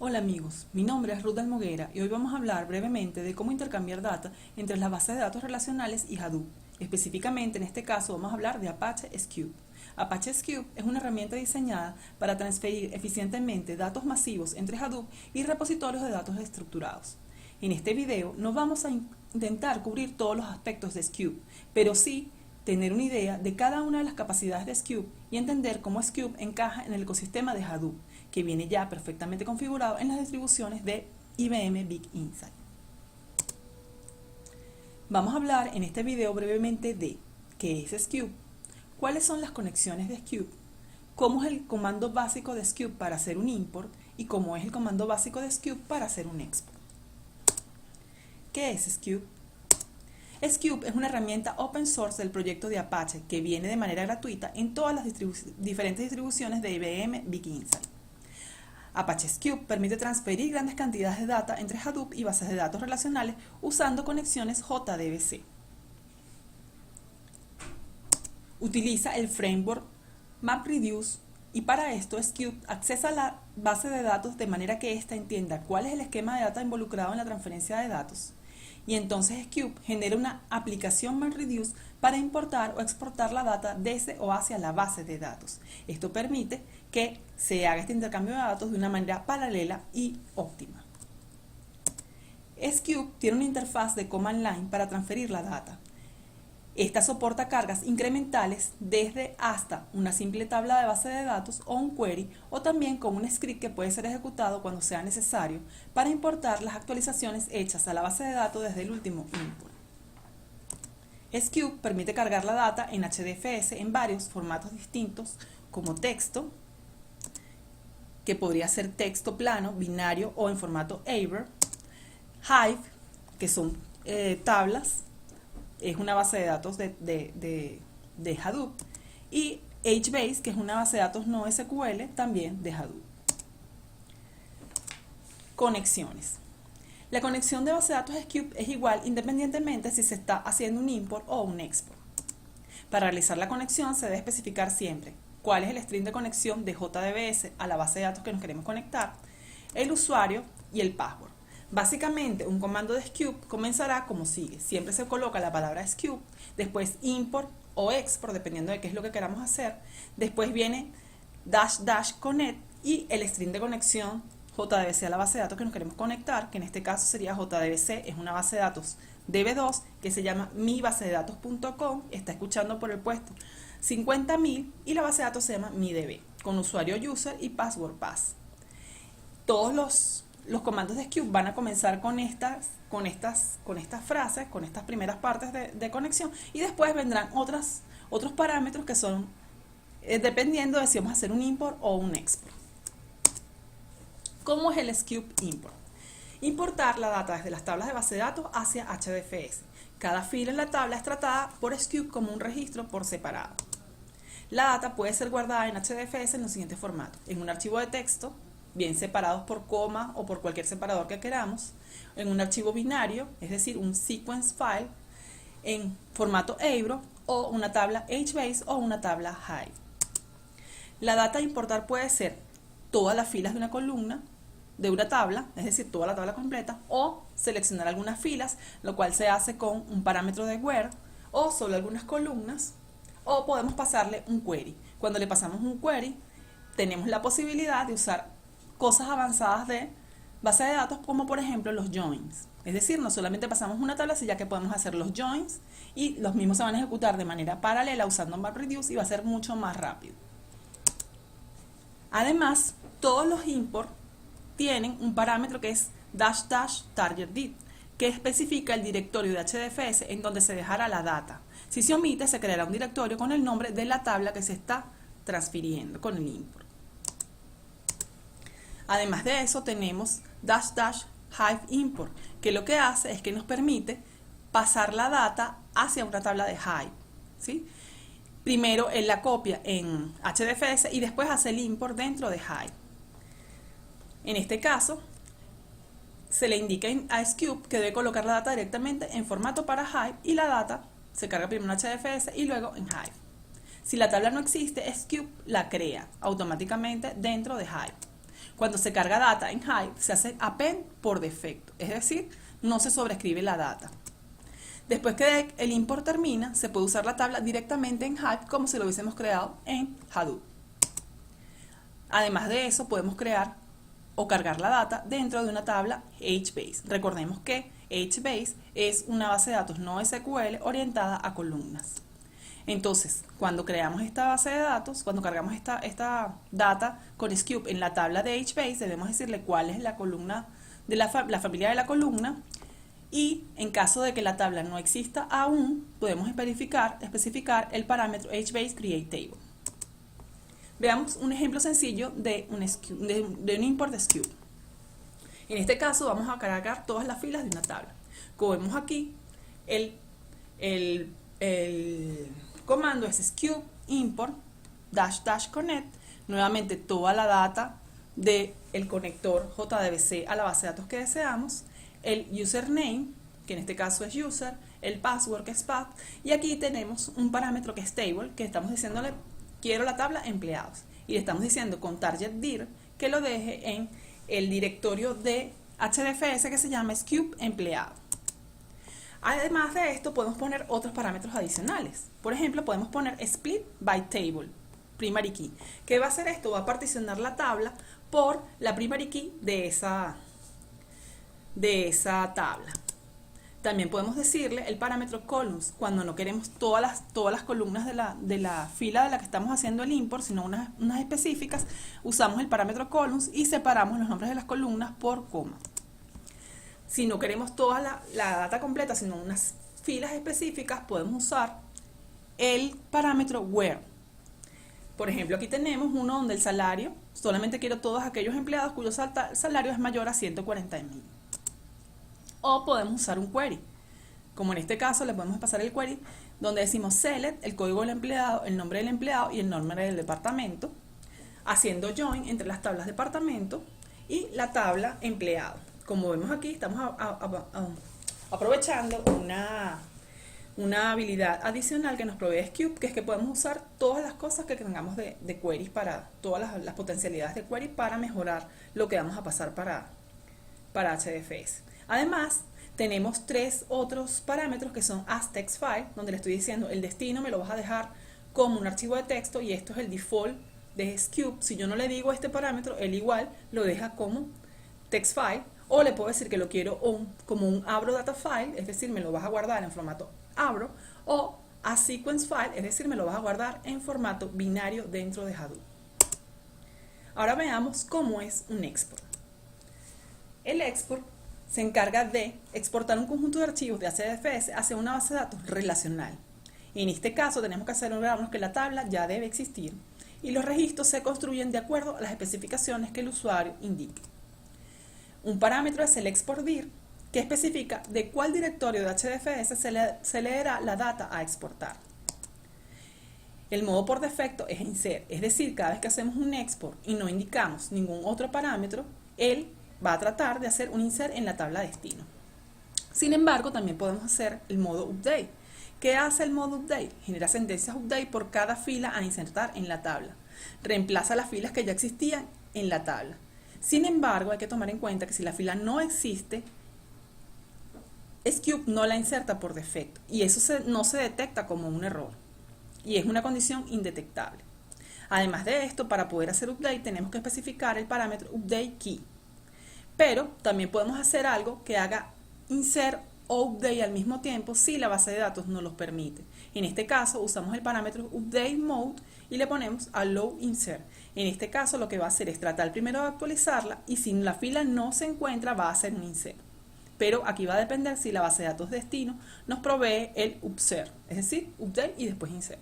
Hola amigos, mi nombre es Ruth Almoguera y hoy vamos a hablar brevemente de cómo intercambiar data entre las bases de datos relacionales y Hadoop. Específicamente en este caso vamos a hablar de Apache Sqube. Apache Sqube es una herramienta diseñada para transferir eficientemente datos masivos entre Hadoop y repositorios de datos estructurados. En este video no vamos a intentar cubrir todos los aspectos de Sqube, pero sí tener una idea de cada una de las capacidades de Sqube y entender cómo Sqube encaja en el ecosistema de Hadoop, que viene ya perfectamente configurado en las distribuciones de IBM Big Insight. Vamos a hablar en este video brevemente de qué es Sqube, cuáles son las conexiones de Sqube, cómo es el comando básico de Sqube para hacer un import y cómo es el comando básico de Sqube para hacer un export. ¿Qué es Sqube? Sqube es una herramienta open source del proyecto de Apache que viene de manera gratuita en todas las diferentes distribuciones de IBM Big Insight. Apache Sqube permite transferir grandes cantidades de data entre Hadoop y bases de datos relacionales usando conexiones JDBC. Utiliza el framework MapReduce y para esto Sqube accesa la base de datos de manera que ésta entienda cuál es el esquema de data involucrado en la transferencia de datos. Y entonces Sqube genera una aplicación MapReduce para importar o exportar la data desde o hacia la base de datos. Esto permite que se haga este intercambio de datos de una manera paralela y óptima. Sqube tiene una interfaz de command line para transferir la data. Esta soporta cargas incrementales desde hasta una simple tabla de base de datos o un query, o también con un script que puede ser ejecutado cuando sea necesario para importar las actualizaciones hechas a la base de datos desde el último import. Sqube permite cargar la data en HDFS en varios formatos distintos, como texto, que podría ser texto plano, binario o en formato AVER, Hive, que son tablas, es una base de datos de Hadoop, y HBase, que es una base de datos no SQL, también de Hadoop. Conexiones. La conexión de base de datos Sqube es igual independientemente si se está haciendo un import o un export. Para realizar la conexión se debe especificar siempre cuál es el string de conexión de JDBS a la base de datos que nos queremos conectar, el usuario y el password. Básicamente, un comando de Sqube comenzará como sigue. Siempre se coloca la palabra Sqube, después import o export, dependiendo de qué es lo que queramos hacer. Después viene --connect y el string de conexión JDBC a la base de datos que nos queremos conectar, que en este caso sería JDBC, es una base de datos DB2 que se llama mibasededatos.com, está escuchando por el puesto 50.000 y la base de datos se llama midb, con usuario user y password pass. Todos los comandos de Sqube van a comenzar con estas frases, con estas primeras partes de conexión, y después vendrán otros parámetros que son dependiendo de si vamos a hacer un import o un export. ¿Cómo es el Sqube import? Importar la data desde las tablas de base de datos hacia HDFS. Cada fila en la tabla es tratada por Sqube como un registro por separado. La data puede ser guardada en HDFS en los siguientes formatos: en un archivo de texto, bien separados por coma o por cualquier separador que queramos, en un archivo binario, es decir, un sequence file, en formato AVER, o una tabla HBase o una tabla Hive. La data a importar puede ser todas las filas de una columna de una tabla, es decir, toda la tabla completa, o seleccionar algunas filas, lo cual se hace con un parámetro de where, o solo algunas columnas, o podemos pasarle un query. Cuando le pasamos un query, tenemos la posibilidad de usar cosas avanzadas de base de datos, como por ejemplo los joins. Es decir, no solamente pasamos una tabla, sino ya que podemos hacer los joins y los mismos se van a ejecutar de manera paralela usando MapReduce y va a ser mucho más rápido. Además, todos los imports tienen un parámetro que es --targetDir, que especifica el directorio de HDFS en donde se dejará la data. Si se omite, se creará un directorio con el nombre de la tabla que se está transfiriendo con el import. Además de eso, tenemos --HiveImport, que lo que hace es que nos permite pasar la data hacia una tabla de Hive, ¿sí? Primero él la copia en HDFS y después hace el import dentro de Hive. En este caso, se le indica a Sqube que debe colocar la data directamente en formato para Hive y la data se carga primero en HDFS y luego en Hive. Si la tabla no existe, Sqube la crea automáticamente dentro de Hive. Cuando se carga data en Hive, se hace append por defecto, es decir, no se sobrescribe la data. Después que el import termina, se puede usar la tabla directamente en Hive como si lo hubiésemos creado en Hadoop. Además de eso, podemos crear o cargar la data dentro de una tabla HBase. Recordemos que HBase es una base de datos no SQL orientada a columnas. Entonces, cuando creamos esta base de datos, cuando cargamos esta data con Scoop en la tabla de HBase, debemos decirle cuál es la columna de la familia de la columna, y en caso de que la tabla no exista aún, podemos especificar el parámetro HBase create table. Veamos un ejemplo sencillo de un import de Scoop. En este caso vamos a cargar todas las filas de una tabla. Como vemos aquí, el comando es Scoop import -- connect, nuevamente toda la data del conector JDBC a la base de datos que deseamos, el username, que en este caso es user, el password, que es path, y aquí tenemos un parámetro que es table, que estamos diciéndole quiero la tabla empleados, y le estamos diciendo con target dir que lo deje en el directorio de HDFS que se llama Scoop empleado. Además de esto, podemos poner otros parámetros adicionales. Por ejemplo, podemos poner split by table primary key. ¿Qué va a hacer esto? Va a particionar la tabla por la primary key de esa tabla. También podemos decirle el parámetro columns cuando no queremos todas las columnas de la fila de la que estamos haciendo el import, sino unas específicas. Usamos el parámetro columns y separamos los nombres de las columnas por coma. Si no queremos toda la data completa, sino unas filas específicas, podemos usar el parámetro where. Por ejemplo, aquí tenemos uno donde el salario, solamente quiero todos aquellos empleados cuyo salario es mayor a 140.000. O podemos usar un query, como en este caso le podemos pasar el query donde decimos select, el código del empleado, el nombre del empleado y el nombre del departamento, haciendo join entre las tablas departamento y la tabla empleado. Como vemos aquí, estamos aprovechando una habilidad adicional que nos provee Scoop, que es que podemos usar todas las cosas que tengamos de queries, para todas las potencialidades de query para mejorar lo que vamos a pasar para HDFS. Además, tenemos tres otros parámetros que son as_text_file, donde le estoy diciendo el destino me lo vas a dejar como un archivo de texto, y esto es el default de Scoop. Si yo no le digo este parámetro, él igual lo deja como text file, o le puedo decir que lo quiero como un abro data file, es decir, me lo vas a guardar en formato abro, o a sequence file, es decir, me lo vas a guardar en formato binario dentro de Hadoop. Ahora veamos cómo es un export. El export se encarga de exportar un conjunto de archivos de HDFS hacia una base de datos relacional. Y en este caso tenemos que asegurarnos que la tabla ya debe existir y los registros se construyen de acuerdo a las especificaciones que el usuario indique. Un parámetro es el export dir, que especifica de cuál directorio de HDFS se leerá la data a exportar. El modo por defecto es insert, es decir, cada vez que hacemos un export y no indicamos ningún otro parámetro, él va a tratar de hacer un insert en la tabla destino. Sin embargo, también podemos hacer el modo update. ¿Qué hace el modo update? Genera sentencias update por cada fila a insertar en la tabla. Reemplaza las filas que ya existían en la tabla. Sin embargo, hay que tomar en cuenta que si la fila no existe, Scoop no la inserta por defecto, y eso no se detecta como un error, y es una condición indetectable. Además de esto, para poder hacer update tenemos que especificar el parámetro update key. Pero también podemos hacer algo que haga insert o update al mismo tiempo si la base de datos no los permite. En este caso usamos el parámetro update mode y le ponemos allow insert. En este caso lo que va a hacer es tratar primero de actualizarla, y si la fila no se encuentra va a hacer un insert. Pero aquí va a depender si la base de datos destino nos provee el upsert, es decir, update y después insert.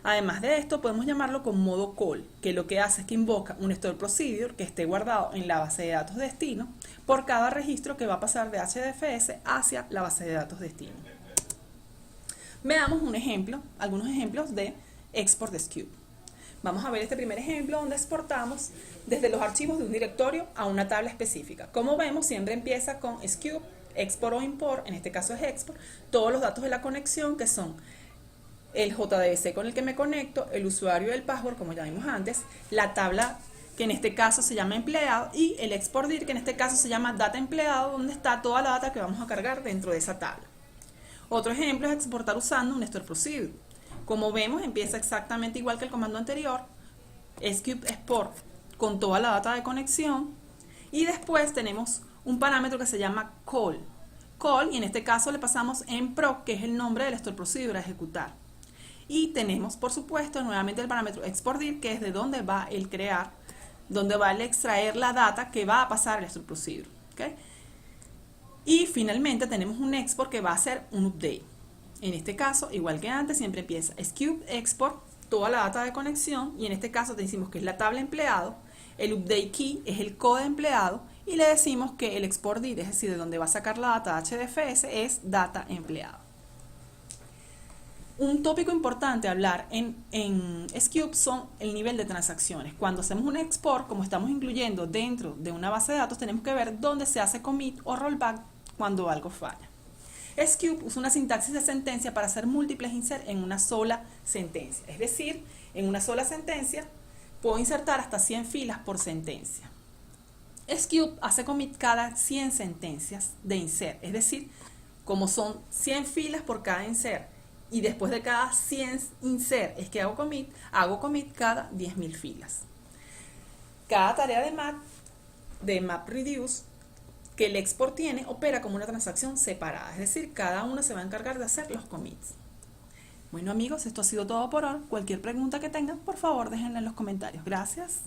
Además de esto, podemos llamarlo con modo call, que lo que hace es que invoca un store procedure que esté guardado en la base de datos destino por cada registro que va a pasar de HDFS hacia la base de datos destino. Veamos algunos ejemplos de export de Scoop. Vamos a ver este primer ejemplo donde exportamos desde los archivos de un directorio a una tabla específica. Como vemos, siempre empieza con Scoop, export o import, en este caso es export, todos los datos de la conexión, que son el JDBC con el que me conecto, el usuario y el password, como ya vimos antes, la tabla que en este caso se llama empleado, y el export dir, que en este caso se llama data empleado, donde está toda la data que vamos a cargar dentro de esa tabla. Otro ejemplo es exportar usando un store procedure. Como vemos, empieza exactamente igual que el comando anterior, sqp export con toda la data de conexión, y después tenemos un parámetro que se llama call. Call, y en este caso le pasamos en proc, que es el nombre del store procedure a ejecutar. Y tenemos, por supuesto, nuevamente el parámetro export dir, que es de donde va el crear, donde va el extraer la data que va a pasar al store procedure. ¿Okay? Y finalmente tenemos un export que va a ser un update. En este caso, igual que antes, siempre empieza sqp export, toda la data de conexión, y en este caso te decimos que es la tabla empleado, el update key es el code empleado, y le decimos que el export dir, es decir, de donde va a sacar la data HDFS, es data empleado. Un tópico importante a hablar en sqp son el nivel de transacciones. Cuando hacemos un export, como estamos incluyendo dentro de una base de datos, tenemos que ver dónde se hace commit o rollback cuando algo falla. Sqp usa una sintaxis de sentencia para hacer múltiples insert en una sola sentencia. Es decir, en una sola sentencia puedo insertar hasta 100 filas por sentencia. Sqp hace commit cada 100 sentencias de insert. Es decir, como son 100 filas por cada insert, y después de cada 100 insert es que hago commit cada 10.000 filas. Cada tarea de MapReduce que el export tiene opera como una transacción separada, es decir, cada uno se va a encargar de hacer los commits. Bueno amigos, esto ha sido todo por hoy. Cualquier pregunta que tengan, por favor déjenla en los comentarios. Gracias.